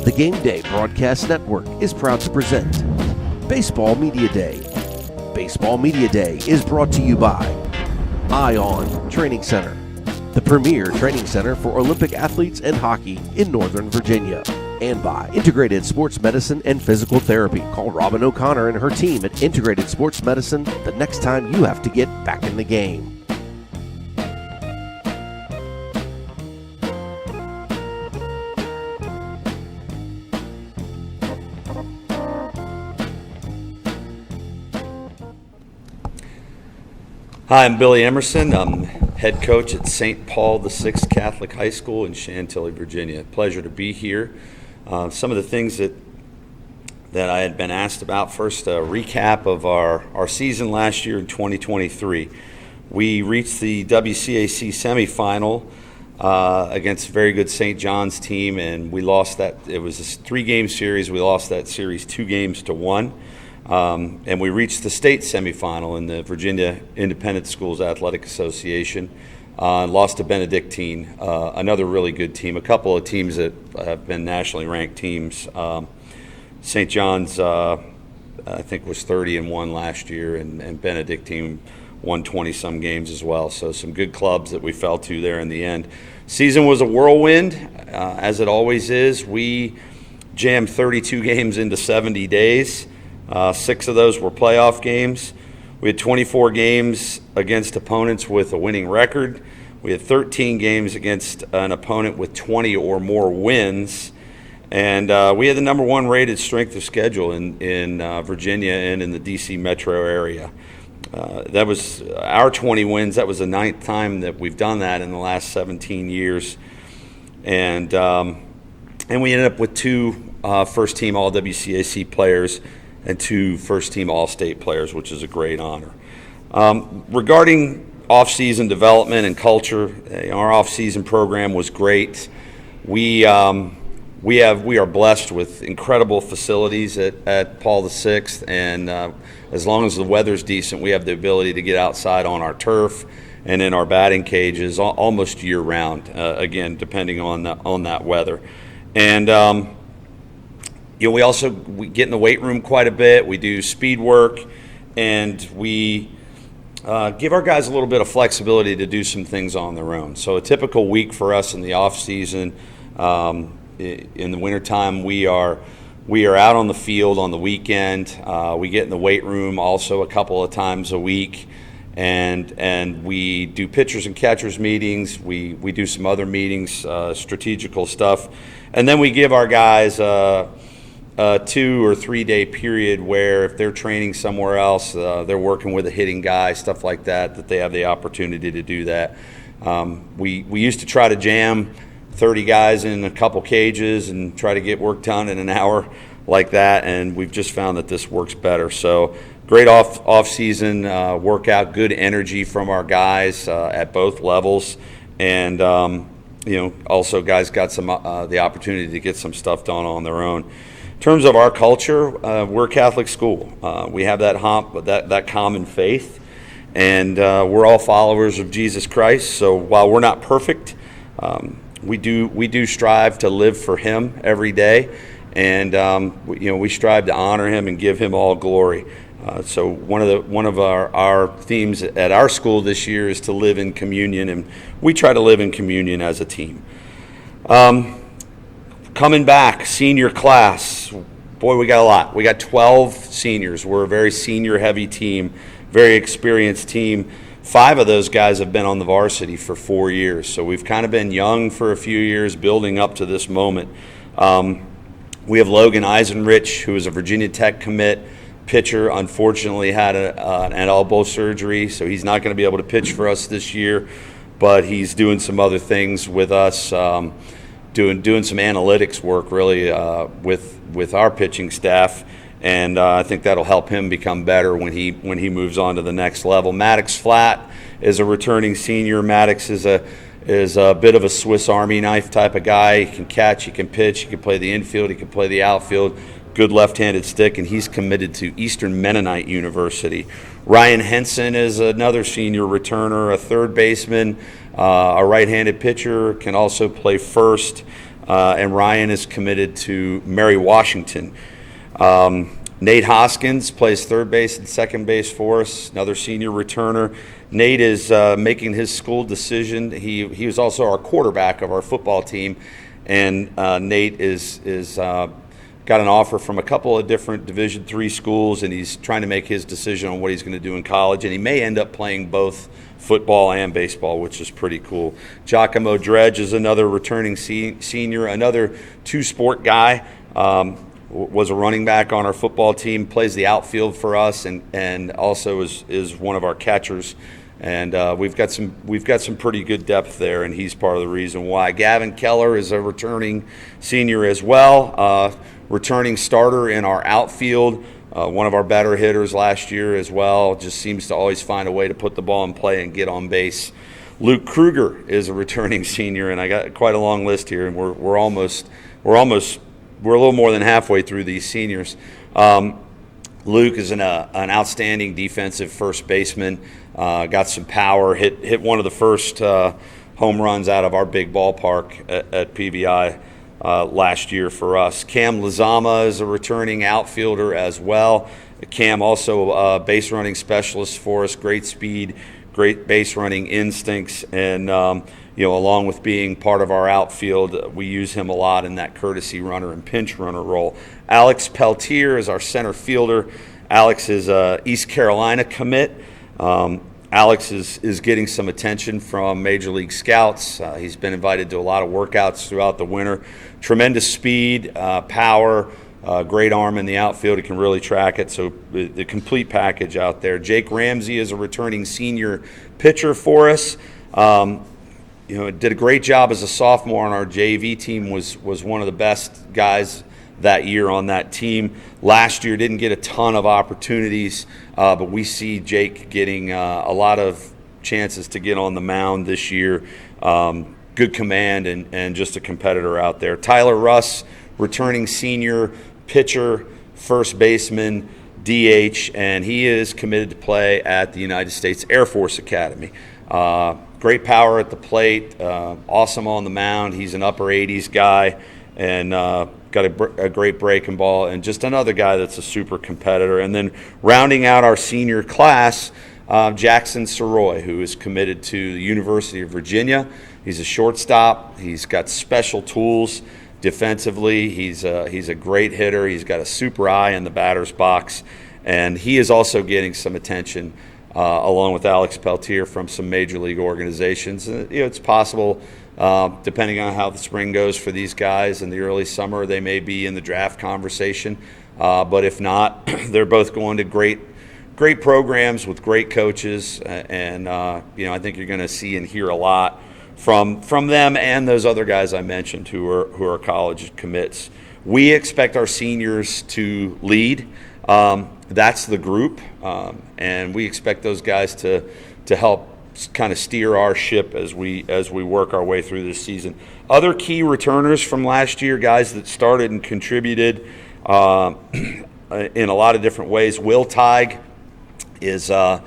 The Game Day Broadcast Network is proud to present Baseball Media Day. Baseball Media Day is brought to you by ION Training Center, the premier training center for Olympic athletes and hockey in Northern Virginia, and by Integrated Sports Medicine and Physical Therapy. Call Robin O'Connor and her team at Integrated Sports Medicine the next time you have to get back in the game. Hi, I'm Billy Emerson. I'm head coach at St. Paul VI Catholic High School in Chantilly, Virginia. Pleasure to be here. Some of the things that I had been asked about. First, a recap of our season last year in 2023. We reached the WCAC semifinal against a very good St. John's team, and we lost that. It was a 3-game series. We lost that series 2-1. And we reached the state semifinal in the Virginia Independent Schools Athletic Association. Lost to Benedictine, another really good team. A couple of teams that have been nationally ranked teams. St. John's, I think, was 30-1 last year, and Benedictine won 20-some games as well. So some good clubs that we fell to there in the end. Season was a whirlwind, as it always is. We jammed 32 games into 70 days. 6 of those were playoff games. We had 24 games against opponents with a winning record. We had 13 games against an opponent with 20 or more wins. And we had the number 1 rated strength of schedule in Virginia and in the D.C. metro area. That was our 20 wins. That was the 9th time that we've done that in the last 17 years. And we ended up with 2 first-team All-WCAC players and 2 first-team All-State players, which is a great honor. Regarding off-season development and culture, our off-season program was great. We are blessed with incredible facilities at Paul VI, and as long as the weather's decent, we have the ability to get outside on our turf and in our batting cages almost year-round. Again, depending on that weather, and. We also get in the weight room quite a bit. We do speed work, and we give our guys a little bit of flexibility to do some things on their own. So a typical week for us in the off season, in the wintertime, we are out on the field on the weekend. We get in the weight room also a couple of times a week, and we do pitchers and catchers meetings. We do some other meetings, strategical stuff, and then we give our guys a 2 or 3 day period where if they're training somewhere else, they're working with a hitting guy, stuff like that they have the opportunity to do that. We used to try to jam 30 guys in a couple cages and try to get work done in an hour like that, and we've just found that this works better. So great off-season workout, good energy from our guys at both levels, and also guys got some the opportunity to get some stuff done on their own. In terms of our culture, we're a Catholic school. We have that common faith, and we're all followers of Jesus Christ. So while we're not perfect, we do strive to live for Him every day, and we strive to honor Him and give Him all glory. So one of our themes at our school this year is to live in communion, and we try to live in communion as a team. Coming back, senior class. Boy, we got a lot. We got 12 seniors. We're a very senior-heavy team, very experienced team. 5 of those guys have been on the varsity for 4 years. So we've kind of been young for a few years, building up to this moment. We have Logan Eisenrich, who is a Virginia Tech commit pitcher. Unfortunately, had an elbow surgery, so he's not going to be able to pitch for us this year. But he's doing some other things with us. Doing some analytics work really with our pitching staff, and I think that'll help him become better when he moves on to the next level. Maddox Flatt is a returning senior. Maddox is a bit of a Swiss Army knife type of guy. He can catch, he can pitch, he can play the infield, he can play the outfield. Good left-handed stick, and he's committed to Eastern Mennonite University. Ryan Henson is another senior returner, a third baseman. A right-handed pitcher, can also play first. and Ryan is committed to Mary Washington. Nate Hoskins plays third base and second base for us, another senior returner. Nate is making his school decision. He was also our quarterback of our football team, and Nate is got an offer from a couple of different Division III schools, and he's trying to make his decision on what he's going to do in college, and he may end up playing both football and baseball, which is pretty cool. Giacomo Dredge is another returning senior, another two-sport guy. Was a running back on our football team, plays the outfield for us, and also is one of our catchers. And we've got some pretty good depth there, and he's part of the reason why. Gavin Keller is a returning senior as well, returning starter in our outfield. One of our better hitters last year as well. Just seems to always find a way to put the ball in play and get on base. Luke Kruger is a returning senior, and I got quite a long list here, and we're a little more than halfway through these seniors. Luke is an outstanding defensive first baseman. Got some power. Hit one of the first home runs out of our big ballpark at PVI last year for us. Cam Lazama is a returning outfielder as well. Cam also a base running specialist for us. Great speed, great base running instincts, and along with being part of our outfield, we use him a lot in that courtesy runner and pinch runner role. Alex Peltier is our center fielder. Alex is a East Carolina commit. Alex is getting some attention from Major League Scouts. He's been invited to a lot of workouts throughout the winter. Tremendous speed, power, great arm in the outfield. He can really track it, so the complete package out there. Jake Ramsey is a returning senior pitcher for us. Did a great job as a sophomore on our JV team, was one of the best guys that year on that team. Last year didn't get a ton of opportunities, but we see Jake getting a lot of chances to get on the mound this year. Good command and just a competitor out there. Tyler Russ, returning senior pitcher, first baseman, DH, and he is committed to play at the United States Air Force Academy. Great power at the plate, awesome on the mound. He's an upper 80s guy, and got a great breaking ball, and just another guy that's a super competitor. And then rounding out our senior class, Jackson Soroy, who is committed to the University of Virginia. He's a shortstop. He's got special tools defensively. He's a great hitter. He's got a super eye in the batter's box, and he is also getting some attention along with Alex Peltier from some major league organizations. It's possible, depending on how the spring goes for these guys in the early summer, they may be in the draft conversation. But if not, they're both going to great programs with great coaches, and I think you're going to see and hear a lot from them and those other guys I mentioned who are college commits. We expect our seniors to lead. That's the group, and we expect those guys to help kind of steer our ship as we work our way through this season. Other key returners from last year, guys that started and contributed in a lot of different ways. Will Teig is a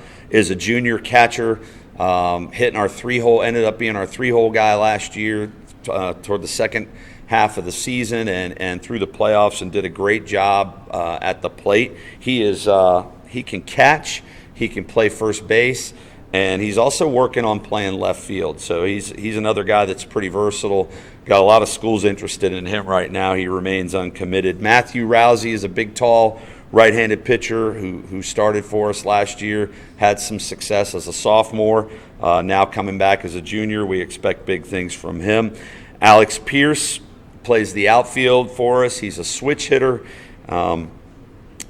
junior catcher, hitting our three-hole, ended up being our three-hole guy last year toward the second half of the season and through the playoffs, and did a great job at the plate. He can catch, he can play first base, and he's also working on playing left field. So he's another guy that's pretty versatile. Got a lot of schools interested in him right now. He remains uncommitted. Matthew Rousey is a big, tall, right-handed pitcher who started for us last year, had some success as a sophomore, now coming back as a junior. We expect big things from him. Alex Pierce plays the outfield for us. He's a switch hitter.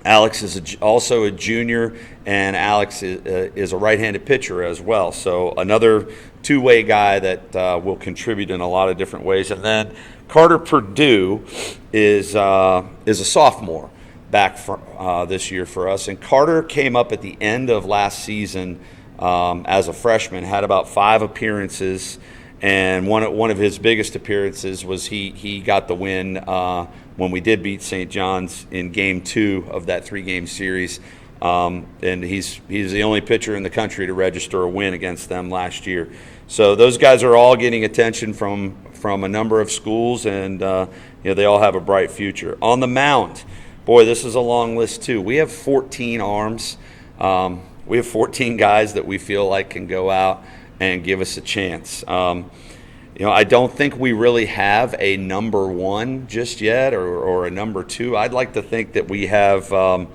Alex is also a junior, and Alex is a right-handed pitcher as well. So another two-way guy that will contribute in a lot of different ways. And then Carter Purdue is a sophomore back this year for us. And Carter came up at the end of last season as a freshman, had about 5 appearances, and one of his biggest appearances was he got the win when we did beat St. John's in Game 2 of that 3-game series. And he's the only pitcher in the country to register a win against them last year. So those guys are all getting attention from from a number of schools, and they all have a bright future. On the mound, boy, this is a long list too. We have 14 arms. We have 14 guys that we feel like can go out and give us a chance. I don't think we really have a number one just yet, or a number two. I'd like to think that we have 4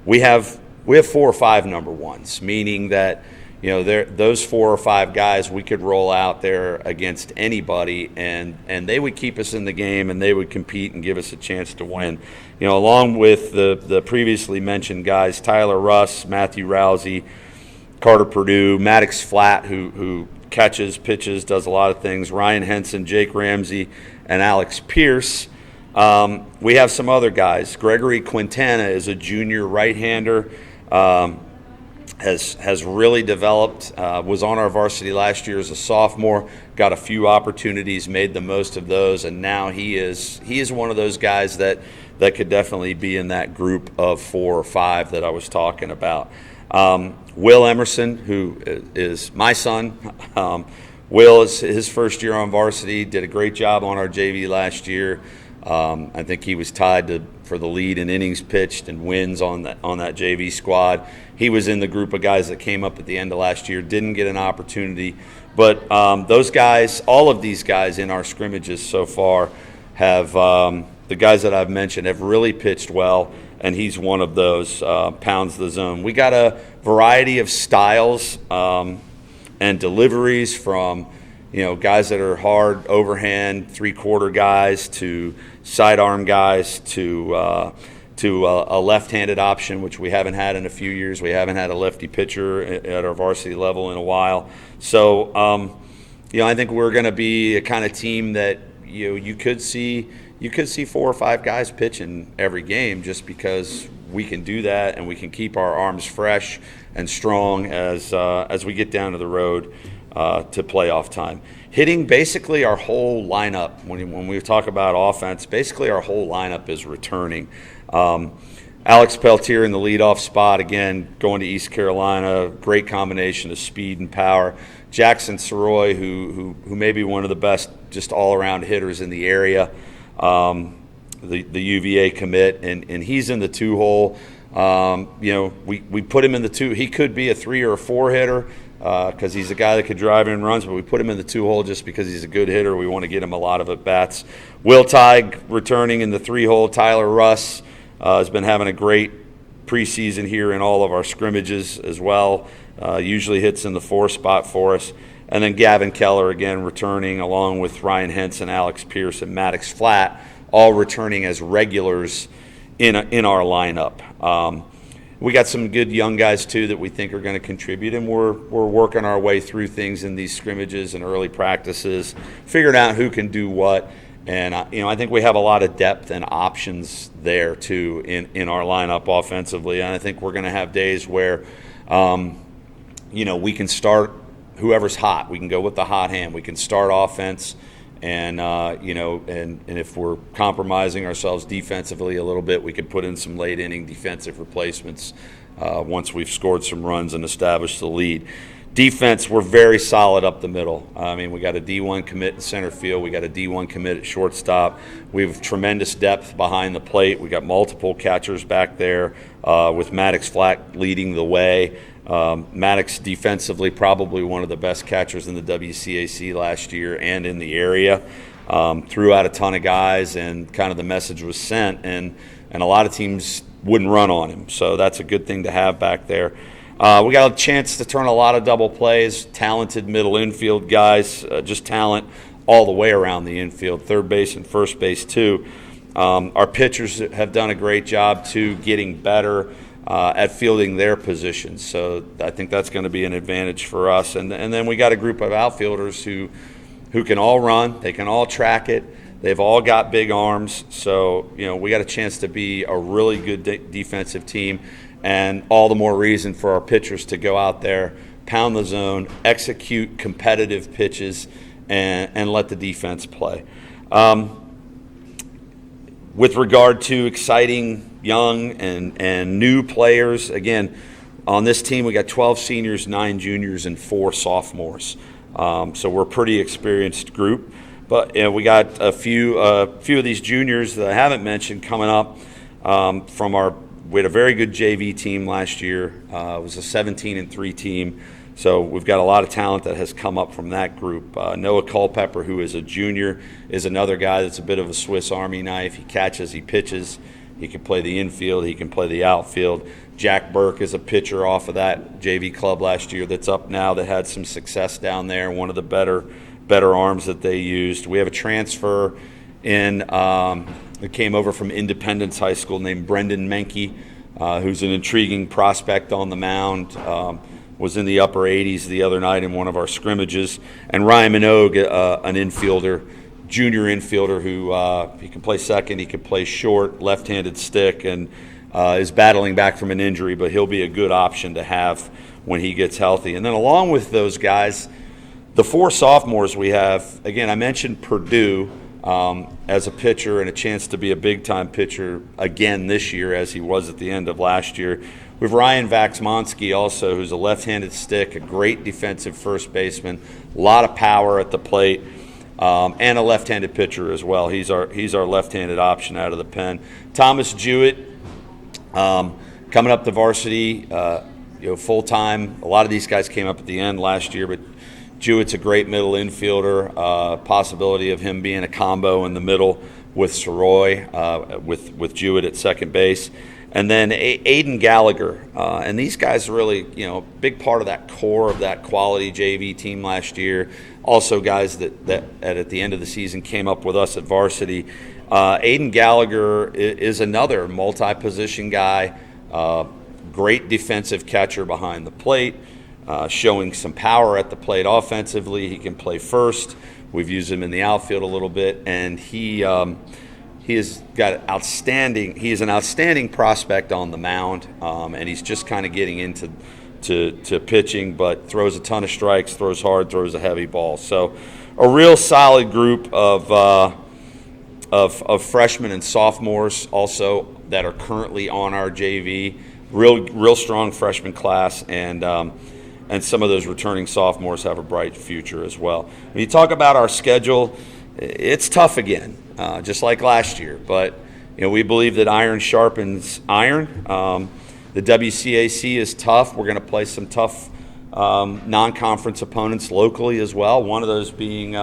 or 5 number ones, meaning that those 4 or 5 guys we could roll out there against anybody, and they would keep us in the game, and they would compete and give us a chance to win. Along with the previously mentioned guys, Tyler Russ, Matthew Rousey, Carter Purdue, Maddox Flat, who catches, pitches, does a lot of things, Ryan Henson, Jake Ramsey, and Alex Pierce. We have some other guys. Gregory Quintana is a junior right-hander. Has really developed, was on our varsity last year as a sophomore, got a few opportunities, made the most of those, and now he is one of those guys that could definitely be in that group of 4 or 5 that I was talking about. Will Emerson, who is my son. Will is his first year on varsity, did a great job on our JV last year. I think he was tied for the lead in innings pitched and wins on that JV squad. He was in the group of guys that came up at the end of last year, didn't get an opportunity. But those guys, all of these guys in our scrimmages so far have, the guys that I've mentioned, have really pitched well, and he's one of those, pounds the zone. We got a variety of styles and deliveries from guys that are hard overhand, 3/4 guys, to sidearm guys, to a left-handed option, which we haven't had in a few years. We haven't had a lefty pitcher at our varsity level in a while. So, I think we're going to be a kind of team that you could see 4 or 5 guys pitching every game, just because we can do that and we can keep our arms fresh and strong as we get down to the road to playoff time. Hitting, basically our whole lineup, when we talk about offense, basically our whole lineup is returning. Alex Peltier in the leadoff spot, again, going to East Carolina, great combination of speed and power. Jackson Soroy, who may be one of the best just all-around hitters in the area, the UVA commit, and he's in the 2-hole. We put him in the 2. He could be a 3 or a 4 hitter, because he's a guy that could drive in runs, but we put him in the 2-hole just because he's a good hitter. We want to get him a lot of at-bats. Will Teig returning in the 3-hole. Tyler Russ has been having a great preseason here in all of our scrimmages as well. Usually hits in the 4 spot for us. And then Gavin Keller again returning, along with Ryan Henson, Alex Pierce, and Maddox Flat, all returning as regulars in our lineup. We got some good young guys too that we think are going to contribute, and we're working our way through things in these scrimmages and early practices, figuring out who can do what. And I think we have a lot of depth and options there too in our lineup offensively. And I think we're going to have days where we can start whoever's hot. We can go with the hot hand. We can start offense. And and if we're compromising ourselves defensively a little bit, we could put in some late inning defensive replacements once we've scored some runs and established the lead. Defense, we're very solid up the middle. We got a D1 commit in center field. We got a D1 commit at shortstop. We have tremendous depth behind the plate. We got multiple catchers back there with Maddox Flat leading the way. Maddox defensively probably one of the best catchers in the WCAC last year and in the area. Threw out a ton of guys, and kind of the message was sent, and a lot of teams wouldn't run on him. So that's a good thing to have back there. We got a chance to turn a lot of double plays, talented middle infield guys, just talent all the way around the infield, third base and first base too. Our pitchers have done a great job too, getting better at fielding their positions. So I think that's going to be an advantage for us. And then we got a group of outfielders who can all run, they can all track it. They've all got big arms. So, we got a chance to be a really good defensive team, and all the more reason for our pitchers to go out there, pound the zone, execute competitive pitches, and let the defense play. With regard to exciting young and new players, again, on this team we got 12 seniors, 9 juniors, and 4 sophomores. So we're a pretty experienced group. But we got a few of these juniors that I haven't mentioned coming up we had a very good JV team last year. It was a 17-3 team. So we've got a lot of talent that has come up from that group. Noah Culpepper, who is a junior, is another guy that's a bit of a Swiss Army knife. He catches, he pitches, he can play the infield, he can play the outfield. Jack Burke is a pitcher off of that JV club last year that's up now that had some success down there, one of the better arms that they used. We have a transfer in that came over from Independence High School named Brendan Menke, who's an intriguing prospect on the mound. Was in the upper 80s the other night in one of our scrimmages. And Ryan Minogue, an infielder, junior infielder who he can play second, he can play short, left-handed stick, and is battling back from an injury, but he'll be a good option to have when he gets healthy. And then along with those guys, the 4 sophomores we have, again, I mentioned Purdue as a pitcher and a chance to be a big-time pitcher again this year as he was at the end of last year. We have Ryan Vaxmonsky also, who's a left-handed stick, a great defensive first baseman, a lot of power at the plate, and a left-handed pitcher as well. He's our left-handed option out of the pen. Thomas Jewett, coming up to varsity, full-time. A lot of these guys came up at the end last year, but Jewett's a great middle infielder. Possibility of him being a combo in the middle with Soroy, with Jewett at second base. And then Aiden Gallagher. And these guys are really, a big part of that core of that quality JV team last year. Also guys that at the end of the season came up with us at varsity. Aiden Gallagher is another multi-position guy, great defensive catcher behind the plate, showing some power at the plate offensively. He can play first. We've used him in the outfield a little bit, and he is an outstanding prospect on the mound, and he's just kind of getting into pitching, but throws a ton of strikes, throws hard, throws a heavy ball. So a real solid group of freshmen and sophomores also that are currently on our JV. Real strong freshman class, and some of those returning sophomores have a bright future as well. When you talk about our schedule, it's tough again. Just like last year, but we believe that iron sharpens iron. The WCAC is tough. We're going to play some tough non-conference opponents locally as well. One of those being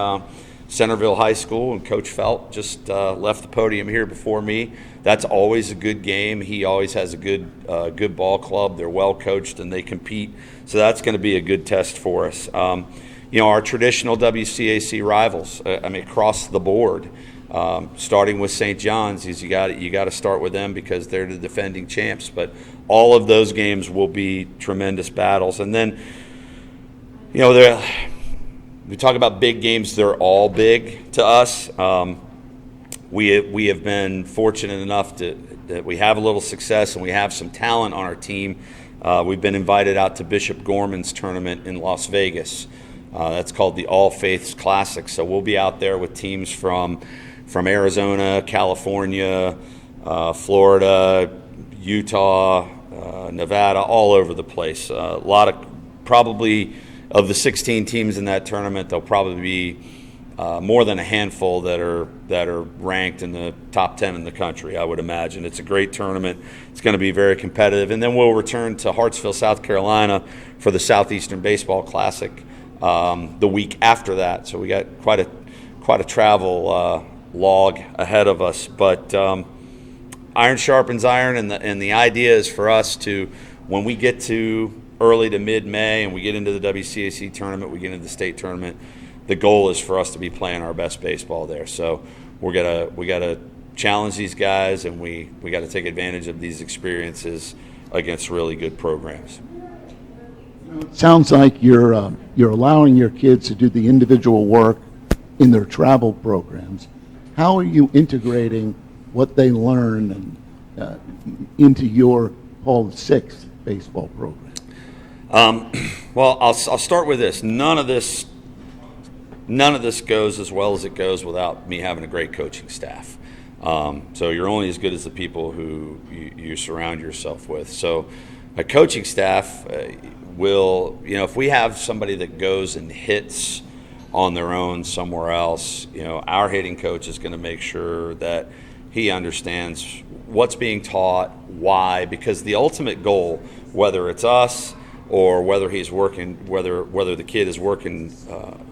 Centerville High School, and Coach Felt just left the podium here before me. That's always a good game. He always has a good ball club. They're well coached and they compete, so that's going to be a good test for us. Our traditional WCAC rivals, across the board. Starting with St. John's, you got to start with them because they're the defending champs. But all of those games will be tremendous battles. And then, we talk about big games. They're all big to us. We have been fortunate enough that we have a little success and we have some talent on our team. We've been invited out to Bishop Gorman's tournament in Las Vegas. That's called the All Faiths Classic. So we'll be out there with teams from Arizona, California, Florida, Utah, Nevada, all over the place. A lot of, probably of the 16 teams in that tournament, there'll probably be more than a handful that are ranked in the top 10 in the country, I would imagine. It's a great tournament. It's going to be very competitive. And then we'll return to Hartsville, South Carolina for the Southeastern Baseball Classic the week after that. So we got quite a travel log ahead of us, but iron sharpens iron, and the idea is for us to, when we get to early to mid-May and we get into the WCAC tournament, we get into the state tournament, the goal is for us to be playing our best baseball there. So we gotta challenge these guys, and we got to take advantage of these experiences against really good programs. It sounds like you're allowing your kids to do the individual work in their travel programs. How are you integrating what they learn into your Paul VI baseball program? Well, I'll start with this. None of this goes as well as it goes without me having a great coaching staff. So you're only as good as the people who you surround yourself with. So a coaching staff will, if we have somebody that goes and hits on their own somewhere else. Our hitting coach is going to make sure that he understands what's being taught, why, because the ultimate goal, whether it's us or whether he's working, whether the kid is working,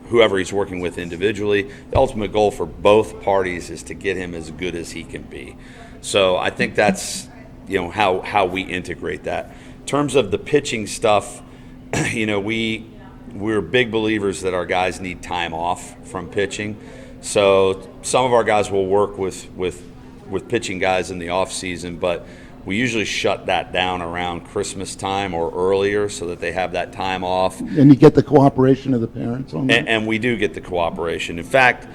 whoever he's working with individually, the ultimate goal for both parties is to get him as good as he can be. So I think that's how we integrate that. In terms of the pitching stuff, we're big believers that our guys need time off from pitching. So some of our guys will work with pitching guys in the off season, but we usually shut that down around Christmas time or earlier so that they have that time off. And you get the cooperation of the parents on that? And we do get the cooperation. In fact,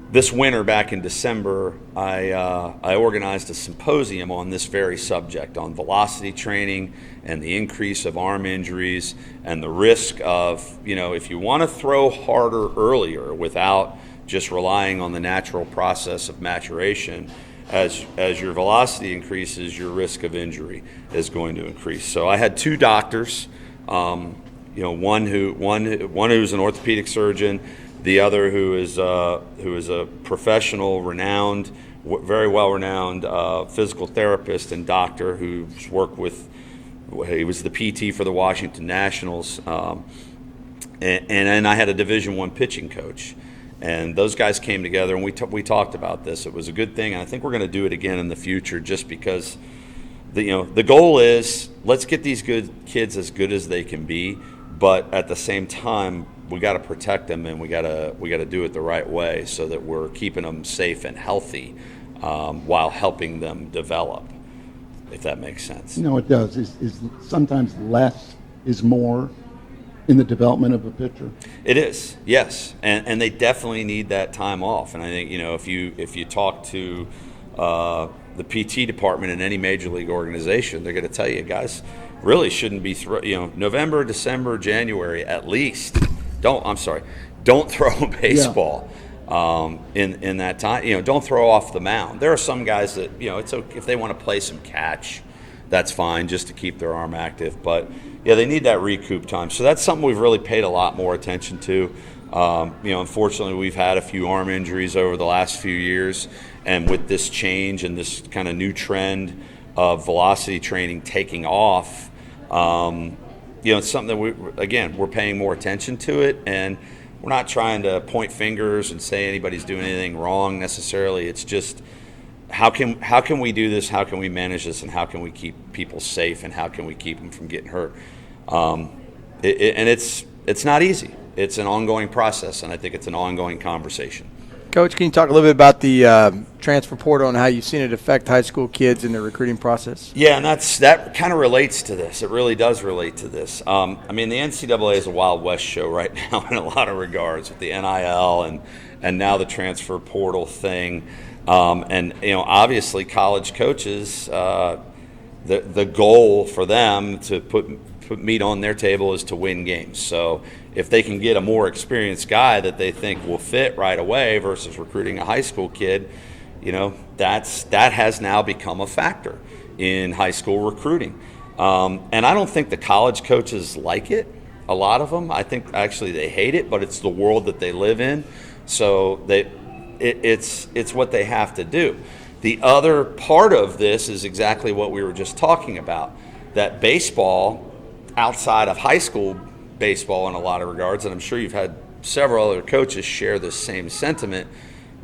this winter back in December, I organized a symposium on this very subject, on velocity training and the increase of arm injuries and the risk of, if you want to throw harder earlier without just relying on the natural process of maturation, as your velocity increases, your risk of injury is going to increase. So I had two doctors, one who's an orthopedic surgeon, the other who is a professional, renowned, very well-renowned physical therapist and doctor who's worked with. He was the PT for the Washington Nationals, and I had a Division I pitching coach. And those guys came together, and we talked about this. It was a good thing, and I think we're going to do it again in the future, just because the goal is, let's get these good kids as good as they can be, but at the same time we got to protect them, and we got to do it the right way so that we're keeping them safe and healthy while helping them develop, if that makes sense. No, it does. Is sometimes less is more in the development of a pitcher? It is, yes, and they definitely need that time off. And I think if you talk to the PT department in any major league organization, they're going to tell you, guys really shouldn't be November, December, January at least. Don't throw baseball in that time. Don't throw off the mound. There are some guys that it's okay if they want to play some catch, that's fine, just to keep their arm active. But yeah, they need that recoup time. So that's something we've really paid a lot more attention to. Unfortunately, we've had a few arm injuries over the last few years, and with this change and this kind of new trend of velocity training taking off, it's something that we're paying more attention to it, and we're not trying to point fingers and say anybody's doing anything wrong necessarily. It's just how can we do this? How can we manage this? And how can we keep people safe? And how can we keep them from getting hurt? And it's not easy. It's an ongoing process, and I think it's an ongoing conversation. Coach, can you talk a little bit about the transfer portal and how you've seen it affect high school kids in their recruiting process? Yeah, and that kind of relates to this. It really does relate to this. The NCAA is a Wild West show right now in a lot of regards with the NIL and now the transfer portal thing. Obviously college coaches, the goal for them to put meat on their table is to win games. So if they can get a more experienced guy that they think will fit right away versus recruiting a high school kid, that has now become a factor in high school recruiting. And I don't think the college coaches like it, a lot of them. I think actually they hate it, but it's the world that they live in. So it's what they have to do. The other part of this is exactly what we were just talking about, that baseball, outside of high school baseball in a lot of regards, and I'm sure you've had several other coaches share this same sentiment,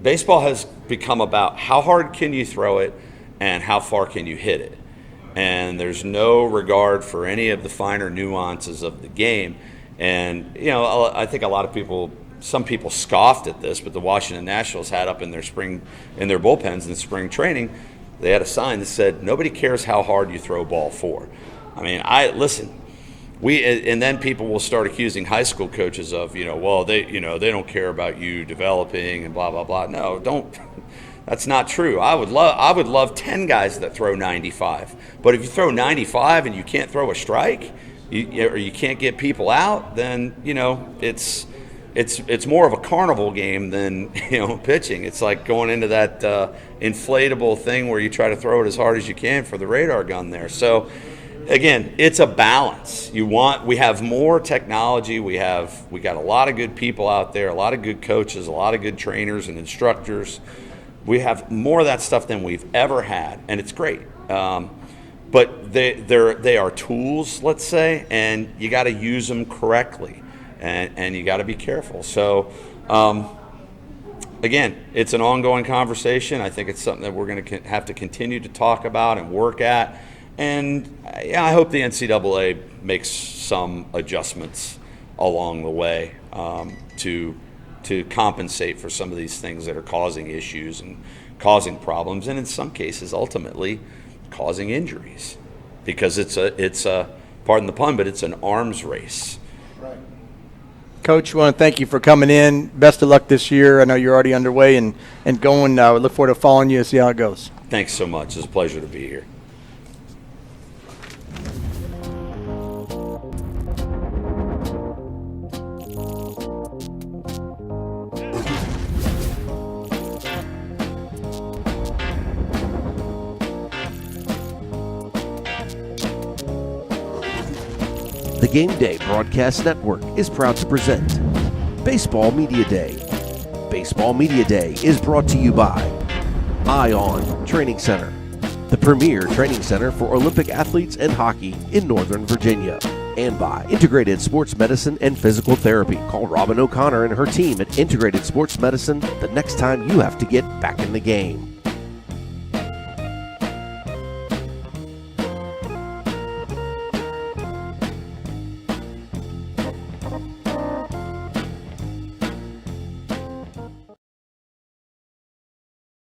baseball has become about how hard can you throw it and how far can you hit it. And there's no regard for any of the finer nuances of the game. And, I think some people scoffed at this, but the Washington Nationals had up in their bullpens in spring training, they had a sign that said, nobody cares how hard you throw ball for. And then people will start accusing high school coaches of, they don't care about you developing and blah, blah, blah. No, don't. That's not true. I would love 10 guys that throw 95. But if you throw 95 and you can't throw a strike, or you can't get people out, then, it's more of a carnival game than pitching. It's like going into that inflatable thing where you try to throw it as hard as you can for the radar gun there. So again, it's a balance. We have more technology. We got a lot of good people out there, a lot of good coaches, a lot of good trainers and instructors. We have more of that stuff than we've ever had, and it's great. But they are tools, let's say, and you got to use them correctly, and you got to be careful. So, again, it's an ongoing conversation. I think it's something that we're going to have to continue to talk about and work at. And I hope the NCAA makes some adjustments along the way to compensate for some of these things that are causing issues and causing problems, and in some cases, ultimately, causing injuries, because it's a pardon the pun, but it's an arms race. Right. Coach, we want to thank you for coming in. Best of luck this year. I know you're already underway and going. We look forward to following you and see how it goes. Thanks so much. It's a pleasure to be here. The Game Day Broadcast Network is proud to present Baseball Media Day. Baseball Media Day is brought to you by ION Training Center, the premier training center for Olympic athletes and hockey in Northern Virginia, and by Integrated Sports Medicine and Physical Therapy. Call Robin O'Connor and her team at Integrated Sports Medicine the next time you have to get back in the game.